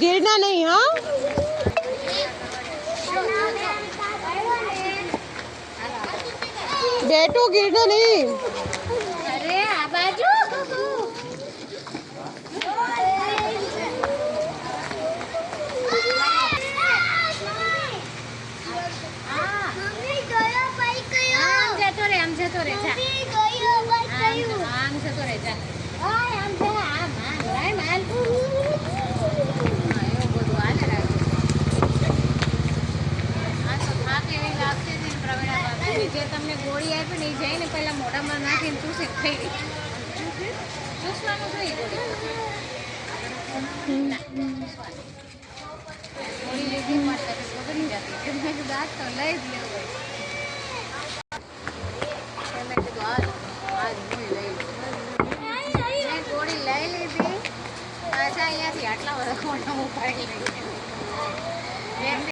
गिरना नहीं। हाँ बेटू गिरना नहीं। अरे आ बाजू આમ જતો રે જા આમ જતો રે જા આમ છે આમ હાલ હાલ એવું બધું હાલે રાખે આ તો થાક એવી લાગતી હતી ને પ્રવીણા બાબા જે તમને ગોળી આપી ને એ જઈને પહેલા મોઢામાં નાખીને ચૂસી થઈ ગઈ ચૂસવાનું થઈ ગોળી લીધી માટે બગડી જતી મેં કીધું આજ તો લઈ જ લેવું હોય ગોળી લઈ લીધી પાછા અહીંયાથી આટલા બધા ખોટા ઉપાડી લઈ